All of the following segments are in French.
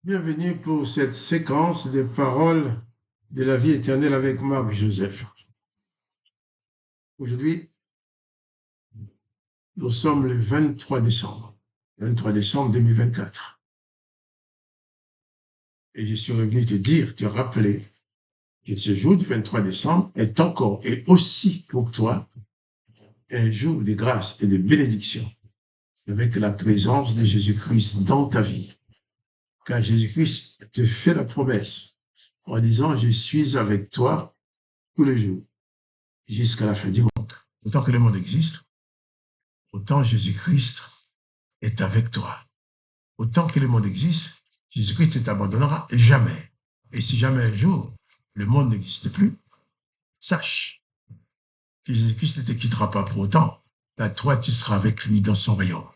Bienvenue pour cette séquence des paroles de la vie éternelle avec Marc Joseph. Aujourd'hui, nous sommes le 23 décembre, 2024. Et je suis revenu te rappeler que ce jour du 23 décembre est encore et aussi pour toi un jour de grâce et de bénédiction avec la présence de Jésus-Christ dans ta vie. Car Jésus-Christ te fait la promesse en disant « Je suis avec toi tous les jours jusqu'à la fin du monde ». Autant que le monde existe, autant Jésus-Christ est avec toi. Autant que le monde existe, Jésus-Christ ne t'abandonnera jamais. Et si jamais un jour, le monde n'existe plus, sache que Jésus-Christ ne te quittera pas pour autant. Là, toi, tu seras avec lui dans son royaume.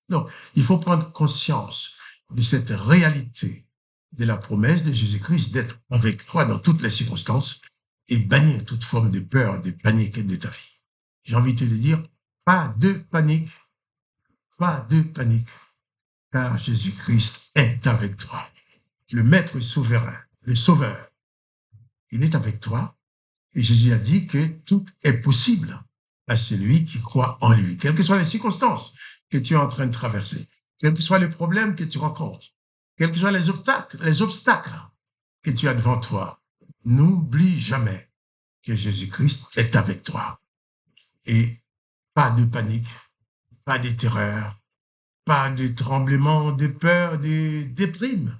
Donc, il faut prendre conscience de cette réalité de la promesse de Jésus-Christ d'être avec toi dans toutes les circonstances et bannir toute forme de peur, de panique de ta vie. J'ai envie de te dire, pas de panique, car Jésus-Christ est avec toi. Le Maître souverain, le Sauveur, il est avec toi. Et Jésus a dit que tout est possible à celui qui croit en lui, quelles que soient les circonstances que tu es en train de traverser, quels que soient les problèmes que tu rencontres, quels que soient les obstacles que tu as devant toi. N'oublie jamais que Jésus-Christ est avec toi. Et pas de panique, pas de terreur, pas de tremblement, de peur, de déprime.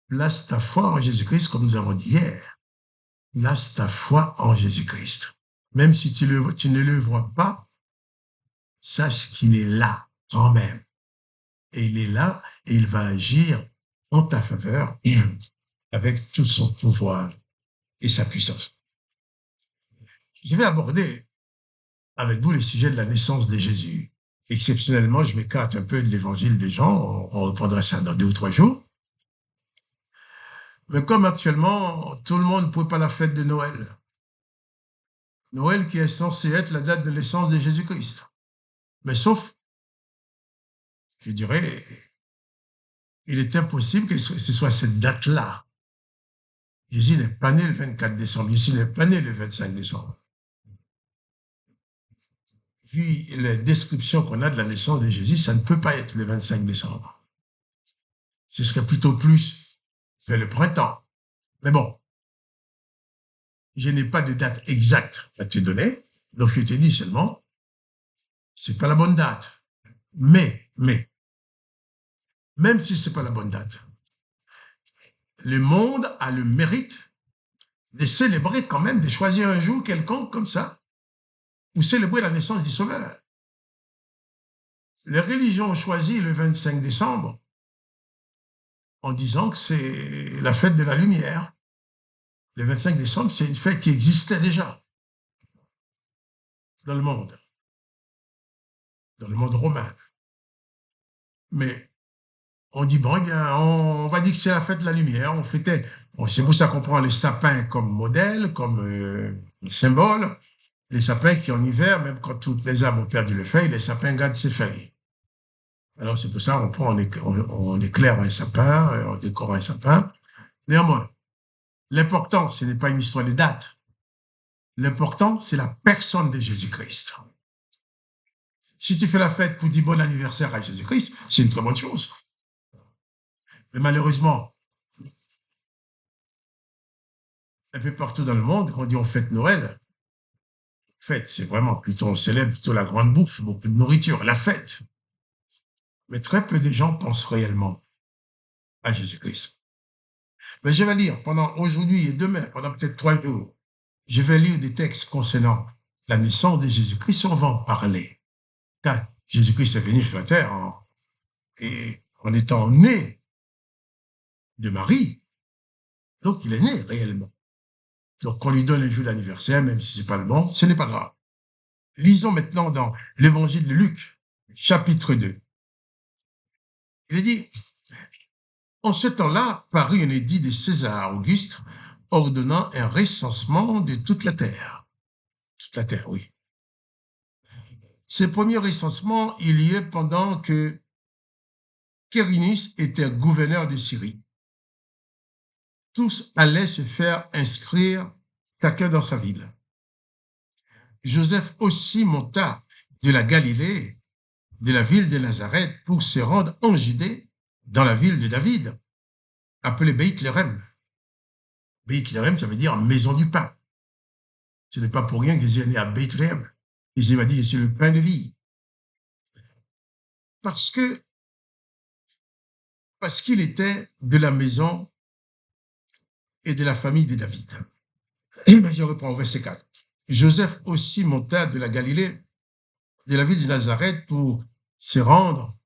Place ta foi en Jésus-Christ, comme nous avons dit hier. Place ta foi en Jésus-Christ. Même si tu ne le vois pas, sache qu'il est là quand même. Et il est là et il va agir en ta faveur avec tout son pouvoir et sa puissance. Je vais aborder avec vous le sujet de la naissance de Jésus. Exceptionnellement, je m'écarte un peu de l'évangile de Jean, on reprendra ça dans 2 ou 3 jours. Mais comme actuellement, tout le monde ne peut pas la fête de Noël. Noël qui est censé être la date de naissance de Jésus-Christ. Mais sauf, je dirais, il est impossible que ce soit cette date-là. Jésus n'est pas né le 24 décembre, Jésus n'est pas né le 25 décembre. Vu les descriptions qu'on a de la naissance de Jésus, ça ne peut pas être le 25 décembre. Ce serait plutôt plus vers le printemps. Mais bon, je n'ai pas de date exacte à te donner, donc je te dis seulement, c'est pas la bonne date. Mais, même si c'est pas la bonne date, le monde a le mérite de célébrer quand même, de choisir un jour quelconque comme ça, pour célébrer la naissance du Sauveur. Les religions ont choisi le 25 décembre en disant que c'est la fête de la lumière. Le 25 décembre, c'est une fête qui existait déjà dans le monde romain. Mais on dit, bon, on va dire que c'est la fête de la lumière, on fêtait. Bon, c'est pour ça qu'on prend les sapins comme modèle, comme symbole. Les sapins qui, en hiver, même quand toutes les arbres ont perdu les feuilles, les sapins gardent ses feuilles. Alors, c'est pour ça on éclaire un sapin, on décore un sapin. Néanmoins, l'important, ce n'est pas une histoire de date. L'important, c'est la personne de Jésus-Christ. Si tu fais la fête pour dire bon anniversaire à Jésus-Christ, c'est une très bonne chose. Mais malheureusement, un peu partout dans le monde, on dit on fête Noël. Fête, c'est vraiment plutôt, on célèbre plutôt la grande bouffe, beaucoup de nourriture, la fête. Mais très peu de gens pensent réellement à Jésus-Christ. Mais je vais lire pendant aujourd'hui et demain, pendant peut-être 3 jours, je vais lire des textes concernant la naissance de Jésus-Christ, on va en parler. Car Jésus-Christ est venu sur la terre et en étant né de Marie, donc il est né réellement. Donc qu'on lui donne un jour d'anniversaire, même si ce n'est pas le bon, ce n'est pas grave. Lisons maintenant dans l'évangile de Luc, chapitre 2. Il est dit, en ce temps-là, parut un édit de César Auguste ordonnant un recensement de toute la terre. Toute la terre, oui. Ces premiers recensements, il y est pendant que Quirinius était gouverneur de Syrie. Tous allaient se faire inscrire, chacun dans sa ville. Joseph aussi monta de la Galilée, de la ville de Nazareth, pour se rendre en Judée, dans la ville de David, appelée Bethléem. Bethléem, ça veut dire maison du pain. Ce n'est pas pour rien que Jésus est né à Bethléem. Et Jésus m'a dit, je suis le pain de vie. Parce qu'il était de la maison et de la famille de David. Et je reprends au verset 4. Joseph aussi monta de la Galilée, de la ville de Nazareth, pour se rendre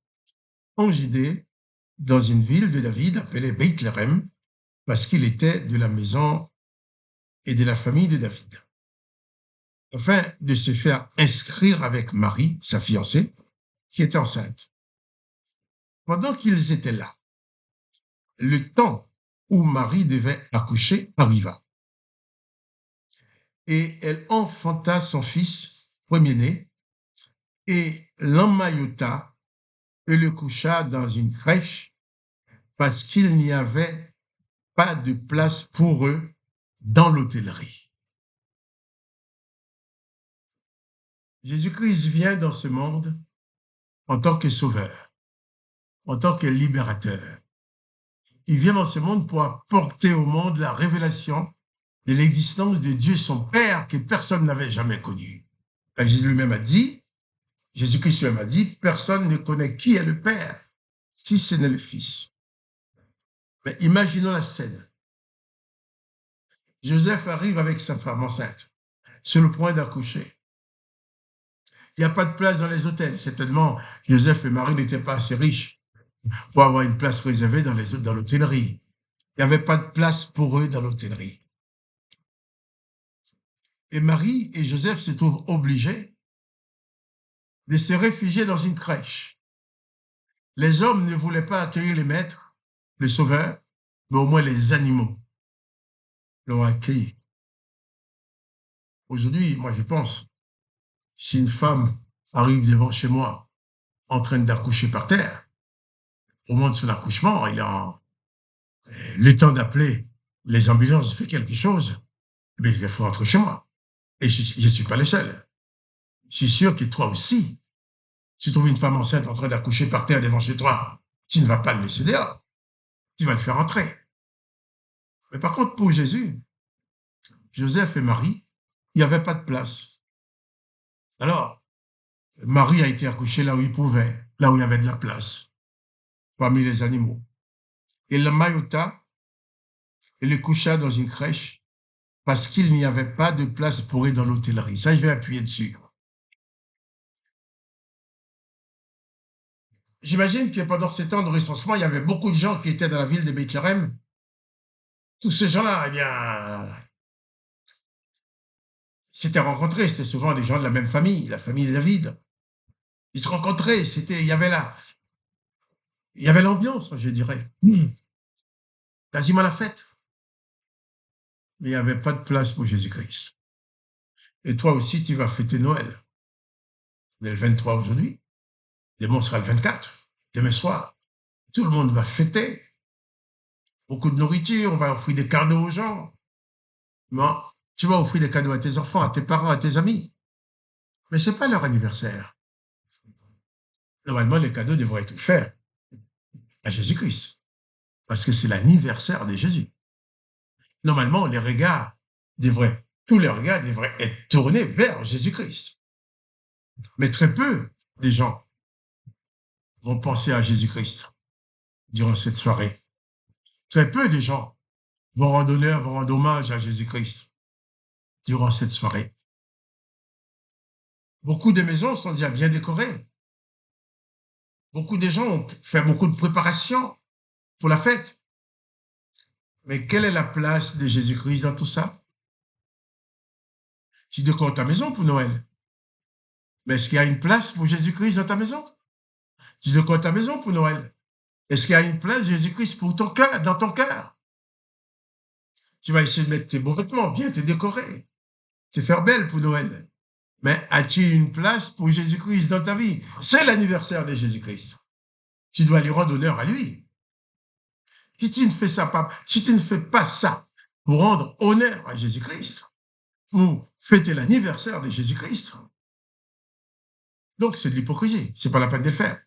en Judée, dans une ville de David appelée Bethléem, parce qu'il était de la maison et de la famille de David, afin de se faire inscrire avec Marie, sa fiancée, qui était enceinte. Pendant qu'ils étaient là, le temps où Marie devait accoucher arriva. Et elle enfanta son fils premier-né et l'emmaillota et le coucha dans une crèche parce qu'il n'y avait pas de place pour eux dans l'hôtellerie. Jésus-Christ vient dans ce monde en tant que sauveur, en tant que libérateur. Il vient dans ce monde pour apporter au monde la révélation de l'existence de Dieu, son Père, que personne n'avait jamais connu. Et Jésus lui-même a dit, Jésus-Christ lui-même a dit, personne ne connaît qui est le Père, si ce n'est le Fils. Mais imaginons la scène. Joseph arrive avec sa femme enceinte, sur le point d'accoucher. Il n'y a pas de place dans les hôtels. Certainement, Joseph et Marie n'étaient pas assez riches pour avoir une place réservée dans l'hôtellerie. Il n'y avait pas de place pour eux dans l'hôtellerie. Et Marie et Joseph se trouvent obligés de se réfugier dans une crèche. Les hommes ne voulaient pas accueillir les maîtres, les sauveurs, mais au moins les animaux l'ont accueilli. Aujourd'hui, moi je pense, si une femme arrive devant chez moi en train d'accoucher par terre, au moment de son accouchement, il a le temps d'appeler les ambulances, fait quelque chose, mais il faut rentrer chez moi. Et je ne suis pas le seul. Je suis sûr que toi aussi, si tu trouves une femme enceinte en train d'accoucher par terre devant chez toi, tu ne vas pas le laisser dehors. Tu vas le faire entrer. Mais par contre, pour Jésus, Joseph et Marie, il n'y avait pas de place. Alors, Marie a été accouchée là où il pouvait, là où il y avait de la place, parmi les animaux. Et le maillota et le coucha dans une crèche parce qu'il n'y avait pas de place pour eux dans l'hôtellerie. Ça, je vais appuyer dessus. J'imagine que pendant ces temps de recensement, il y avait beaucoup de gens qui étaient dans la ville de Bethléem. Tous ces gens-là, eh bien, s'étaient rencontrés. C'était souvent des gens de la même famille, la famille de David. Ils se rencontraient. Il y avait l'ambiance, je dirais. Quasiment la fête. Mais il n'y avait pas de place pour Jésus-Christ. Et toi aussi, tu vas fêter Noël. On est le 23 aujourd'hui. Demain, on sera le 24. Demain soir, tout le monde va fêter. Beaucoup de nourriture, on va offrir des cadeaux aux gens. Non, tu vas offrir des cadeaux à tes enfants, à tes parents, à tes amis. Mais ce n'est pas leur anniversaire. Normalement, les cadeaux devraient être faits à Jésus-Christ. Parce que c'est l'anniversaire de Jésus. Normalement, tous les regards devraient être tournés vers Jésus-Christ. Mais très peu de gens vont penser à Jésus-Christ durant cette soirée. Très peu de gens vont rendre hommage à Jésus-Christ durant cette soirée. Beaucoup de maisons sont déjà bien décorées. Beaucoup de gens ont fait beaucoup de préparations pour la fête. Mais quelle est la place de Jésus-Christ dans tout ça? Tu décores ta maison pour Noël. Mais est-ce qu'il y a une place pour Jésus-Christ dans ta maison? Tu décores ta maison pour Noël. Est-ce qu'il y a une place de Jésus-Christ pour ton cœur, dans ton cœur? Tu vas essayer de mettre tes beaux vêtements, bien te décorer, te faire belle pour Noël. Mais as-tu une place pour Jésus-Christ dans ta vie? C'est l'anniversaire de Jésus-Christ. Tu dois lui rendre honneur à lui. Si tu ne fais ça pas, si tu ne fais pas ça pour rendre honneur à Jésus-Christ, pour fêter l'anniversaire de Jésus-Christ, donc c'est de l'hypocrisie. C'est pas la peine de le faire.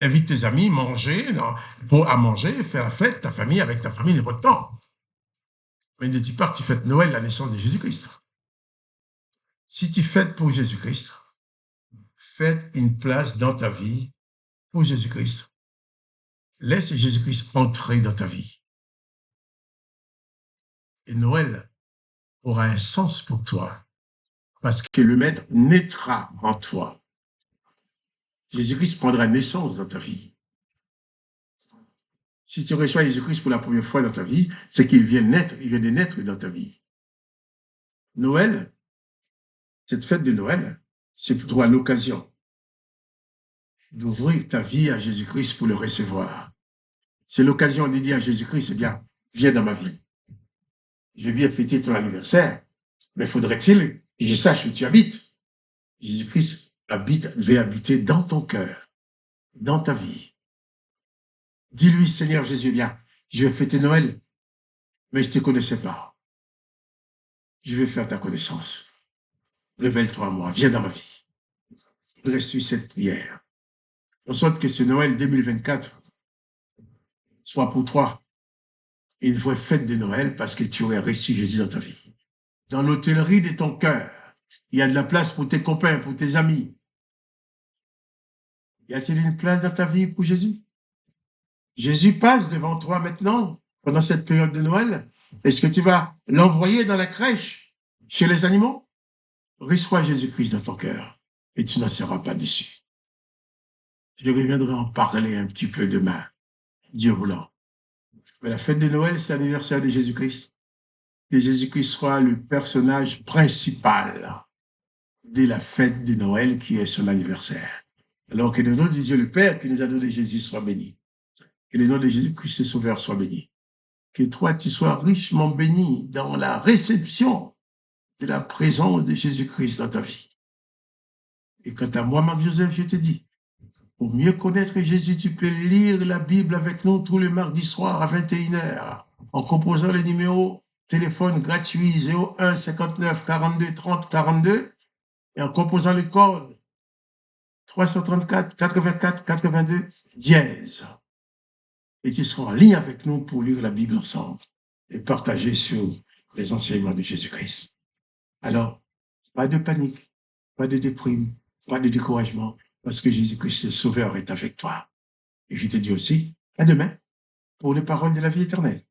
Invite tes amis, manger, à manger, faire la fête, ta famille, avec ta famille, n'importe temps. Mais ne dis pas que tu fêtes Noël, la naissance de Jésus-Christ. Si tu fêtes pour Jésus-Christ, faites une place dans ta vie pour Jésus-Christ. Laisse Jésus-Christ entrer dans ta vie. Et Noël aura un sens pour toi, parce que le Maître naîtra en toi. Jésus-Christ prendra naissance dans ta vie. Si tu reçois Jésus-Christ pour la première fois dans ta vie, c'est qu'il vient de naître dans ta vie. Noël, cette fête de Noël, c'est pour toi l'occasion d'ouvrir ta vie à Jésus-Christ pour le recevoir. C'est l'occasion de dire à Jésus-Christ, eh bien, viens dans ma vie. Je vais bien fêter ton anniversaire, mais faudrait-il que je sache où tu habites. Jésus-Christ va habiter dans ton cœur, dans ta vie. Dis-lui, Seigneur Jésus, bien, je vais fêter Noël, mais je ne te connaissais pas. Je vais faire ta connaissance. Révèle-toi à moi, viens dans ma vie. Dresse-lui cette prière. En sorte que ce Noël 2024 soit pour toi une vraie fête de Noël parce que tu aurais reçu Jésus dans ta vie. Dans l'hôtellerie de ton cœur, il y a de la place pour tes copains, pour tes amis. Y a-t-il une place dans ta vie pour Jésus? Jésus passe devant toi maintenant, pendant cette période de Noël. Est-ce que tu vas l'envoyer dans la crèche, chez les animaux? Reçois Jésus-Christ dans ton cœur et tu n'en seras pas déçu. Je reviendrai en parler un petit peu demain, Dieu voulant. Mais la fête de Noël, c'est l'anniversaire de Jésus-Christ. Que Jésus-Christ soit le personnage principal de la fête de Noël qui est son anniversaire. Alors que le nom de Dieu le Père qui nous a donné Jésus soit béni. Que le nom de Jésus-Christ, le Sauveur, soit béni. Que toi, tu sois richement béni dans la réception de la présence de Jésus-Christ dans ta vie. Et quant à moi, Marc-Joseph, je te dis, pour mieux connaître Jésus, tu peux lire la Bible avec nous tous les mardis soirs à 21h en composant les numéros téléphone gratuit 01 59 42 30 42 et en composant le code 334 84 82 dièse. Et tu seras en ligne avec nous pour lire la Bible ensemble et partager sur les enseignements de Jésus-Christ. Alors, pas de panique, pas de déprime, pas de découragement, parce que Jésus-Christ, le Sauveur, est avec toi. Et je te dis aussi, à demain, pour les paroles de la vie éternelle.